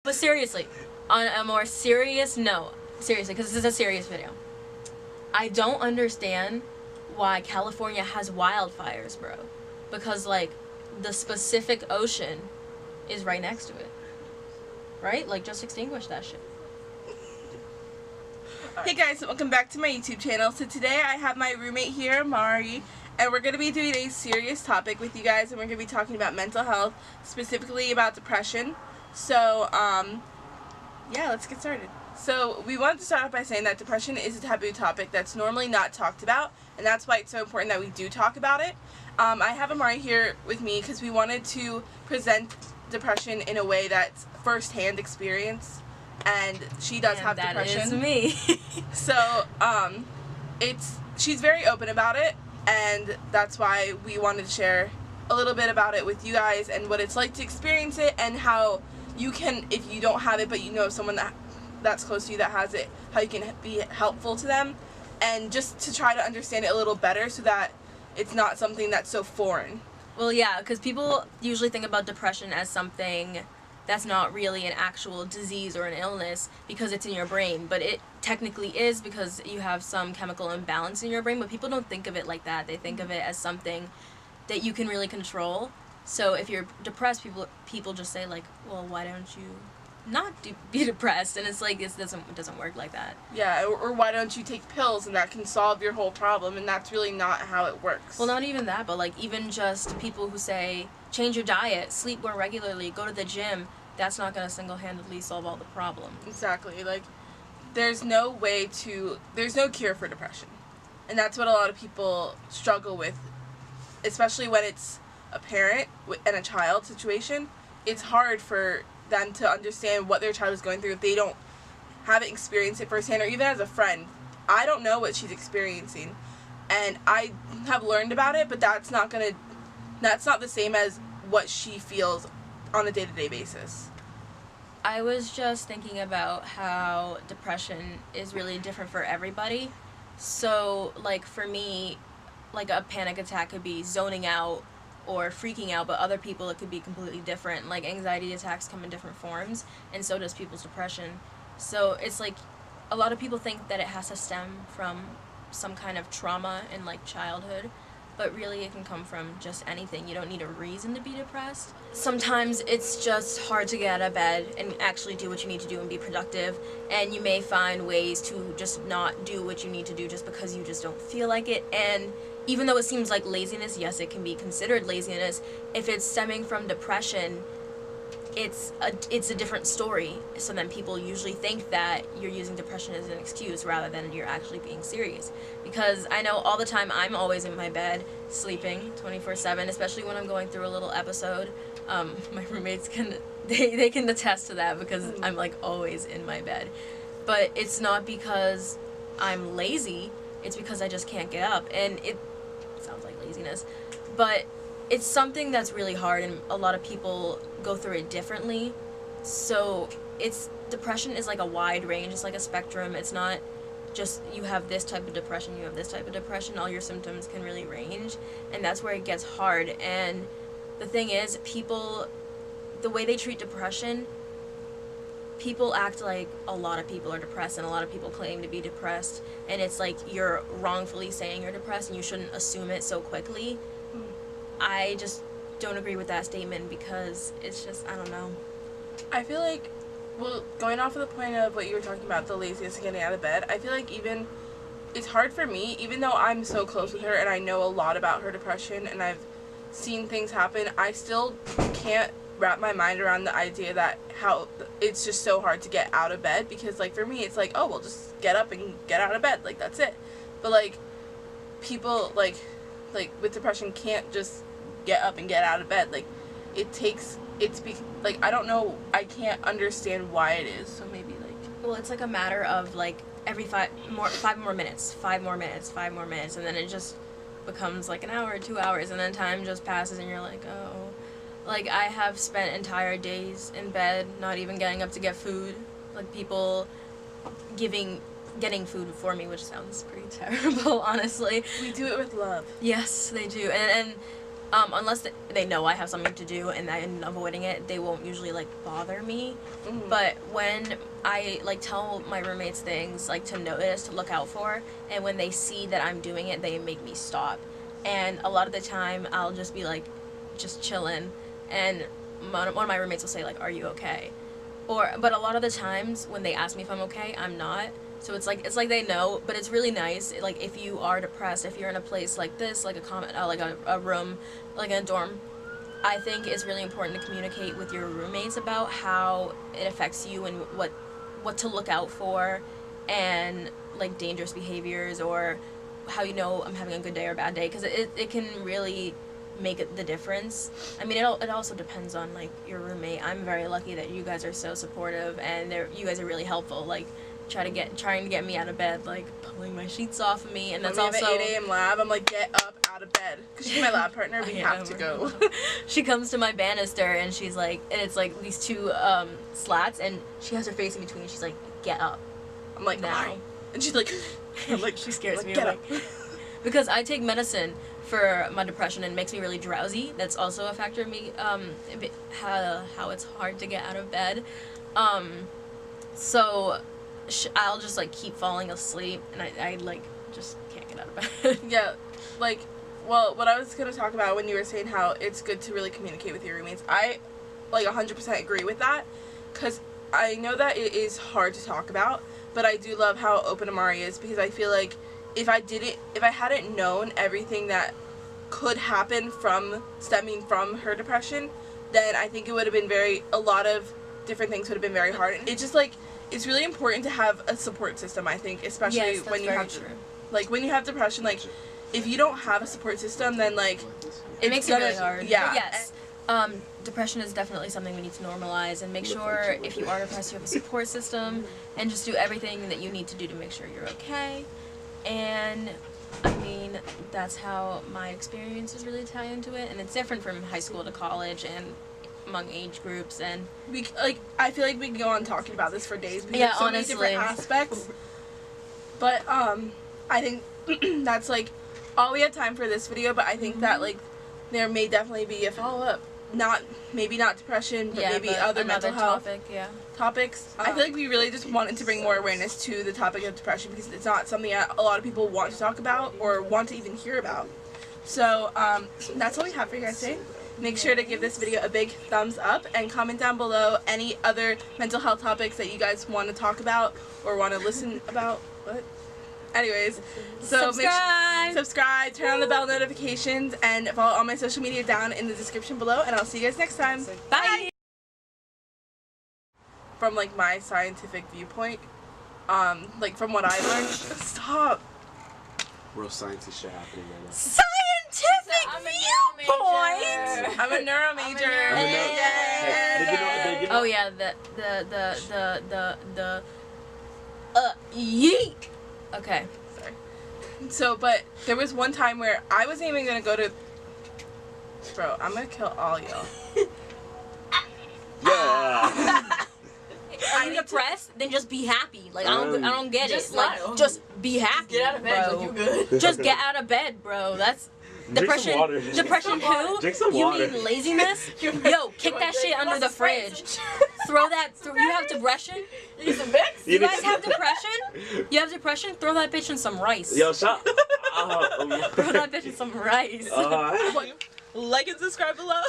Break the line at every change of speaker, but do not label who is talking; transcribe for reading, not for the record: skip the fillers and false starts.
But seriously, on a more serious note, seriously, because this is a serious video, I don't understand why California has wildfires, bro. Because, like, the specific ocean is right next to it. Right? Like, just extinguish that shit.
Hey guys, welcome back to my YouTube channel. So today I have my roommate here, Mari, and we're going to be doing a serious topic with you guys, and we're going to be talking about mental health, specifically about depression. So, yeah, let's get started. So we wanted to start off by saying that depression is a taboo topic that's normally not talked about, and that's why it's so important that we do talk about it. I have Amari here with me because we wanted to present depression in a way that's first-hand experience, and she does have depression.
That is me.
So, she's very open about it, and that's why we wanted to share a little bit about it with you guys and what it's like to experience it, and how you can, if you don't have it but you know someone that's close to you that has it, how you can be helpful to them, and just to try to understand it a little better so that it's not something that's so foreign.
Well, yeah, because people usually think about depression as something that's not really an actual disease or an illness because it's in your brain, but it technically is because you have some chemical imbalance in your brain, but people don't think of it like that. They think of it as something that you can really control. So if you're depressed, people just say, like, well, why don't you not be depressed? And it's like, it doesn't work like that.
Yeah, or why don't you take pills and that can solve your whole problem, and that's really not how it works.
Well, not even that, but like even just people who say change your diet, sleep more regularly, go to the gym, that's not going to single-handedly solve all the problems.
Exactly. Like, there's no cure for depression. And that's what a lot of people struggle with, especially when it's a parent and a child situation. It's hard for them to understand what their child is going through if they don't haven't experienced it firsthand, or even as a friend. I don't know what she's experiencing, and I have learned about it, but that's not the same as what she feels on a day-to-day basis.
I was just thinking about how depression is really different for everybody. So, like, for me, like, a panic attack could be zoning out or freaking out, but other people it could be completely different. Like, anxiety attacks come in different forms, and so does people's depression. So it's like a lot of people think that it has to stem from some kind of trauma in, like, childhood, but really it can come from just anything. You don't need a reason to be depressed. Sometimes it's just hard to get out of bed and actually do what you need to do and be productive, and you may find ways to just not do what you need to do just because you just don't feel like it. And even though it seems like laziness, yes, it can be considered laziness. If it's stemming from depression, it's a different story. So then people usually think that you're using depression as an excuse rather than you're actually being serious. Because I know all the time I'm always in my bed sleeping 24/7, especially when I'm going through a little episode. My roommates can they can attest to that because I'm like always in my bed. But it's not because I'm lazy, it's because I just can't get up, and it sounds like laziness. But it's something that's really hard, and a lot of people go through it differently. So depression is like a wide range. It's like a spectrum. It's not just you have this type of depression, you have this type of depression. All your symptoms can really range, and that's where it gets hard. And the thing is, people, the way they treat depression, people act like a lot of people are depressed, and a lot of people claim to be depressed, and it's like you're wrongfully saying you're depressed, and you shouldn't assume it so quickly. I just don't agree with that statement because it's just, I don't know.
I feel like, well, going off of the point of what you were talking about, the laziness of getting out of bed, I feel like even, it's hard for me, even though I'm so close with her and I know a lot about her depression and I've seen things happen, I still can't wrap my mind around the idea that how it's just so hard to get out of bed, because, like, for me, it's like, oh, well, just get up and get out of bed, like, that's it. But, like, people, like with depression can't just get up and get out of bed. Like, like, I don't know, I can't understand why it is, so maybe, like,
well, it's like a matter of, like, every 5 more minutes, and then it just becomes like an hour, 2 hours, and then time just passes and you're like, oh. Like, I have spent entire days in bed not even getting up to get food. Like, people getting food for me, which sounds pretty terrible, honestly.
We do it with love.
Yes, they do. And Unless they know I have something to do and I'm avoiding it, they won't usually like bother me. But when I like tell my roommates things like to notice, to look out for, and when they see that I'm doing it, they make me stop. And a lot of the time I'll just be like just chilling, and one of my roommates will say like, "Are you okay?" But a lot of the times when they ask me if I'm okay, I'm not. So it's like they know, but it's really nice. Like if you are depressed, if you're in a place like this, like a room, like in a dorm, I think it's really important to communicate with your roommates about how it affects you and what to look out for, and like dangerous behaviors, or how you know I'm having a good day or a bad day, because it can really make the difference. I mean, it also depends on like your roommate. I'm very lucky that you guys are so supportive, and you guys are really helpful. Like trying to get me out of bed, like pulling my sheets off of me, and that's
when we
also
have an 8 a.m. lab. I'm like, get up out of bed, because she's my lab partner. We have to go.
She comes to my banister, and she's like, and it's like these two slats, and she has her face in between. She's like, get up.
I'm like,
now.
why? And she's like,
I'm like, she scares me.
Get
I'm
up.
like, because I take medicine for my depression, and it makes me really drowsy. That's also a factor in me, how it's hard to get out of bed. So I'll just like keep falling asleep, and I like just can't get out of bed.
Yeah, like, well, what I was gonna talk about when you were saying how it's good to really communicate with your roommates, I like 100% agree with that, because I know that it is hard to talk about, but I do love how open Amari is, because I feel like if I hadn't known everything that could happen stemming from her depression, then I think it would have been a lot of different things would have been very hard. And it's just like, it's really important to have a support system, I think, especially when you have when you have depression. Like, if you don't have a support system, then like
it makes it really hard.
Yeah.
But yes. Depression is definitely something we need to normalize, and make sure if you are depressed, you have a support system, and just do everything that you need to do to make sure you're okay. And I mean, that's how my experiences really tie into it, and it's different from high school to college and among age groups. And
I feel like we can go on talking about this for days, because
yeah,
there's so
honestly,
many different aspects. But I think that's like all we had time for this video, but I think that like there may definitely be a follow-up. Maybe not depression, but maybe other mental health topics. I feel like we really just wanted to bring more awareness to the topic of depression, because it's not something that a lot of people want to talk about or want to even hear about. So that's all we have for you guys today. Make sure to give this video a big thumbs up, and comment down below any other mental health topics that you guys want to talk about or want to listen about. What? Anyways, so subscribe, turn on the bell notifications, and follow all my social media down in the description below, and I'll see you guys next time.
Bye!
From like my scientific viewpoint, like from what I learned, stop.
Real sciencey shit happening right now.
Scientific viewpoint!
I'm a neuro major.
Oh yeah, yeet! Okay.
Sorry. So, but there was one time where I wasn't even gonna go to. Bro, I'm gonna kill all y'all.
Yeah.
Are you depressed? Then just be happy. Like I don't get it. Like just be happy.
Get out of bed,
bro.
like you good.
Just get out of bed, bro. That's depression. Depression who?
Drink some
You
water.
mean laziness? Yo, kick that shit under the fridge. Throw that. You have depression?
You some mix?
You guys have depression? You have depression? Throw that bitch in some rice.
Yo, shut.
Throw that bitch in some rice.
Like and subscribe below.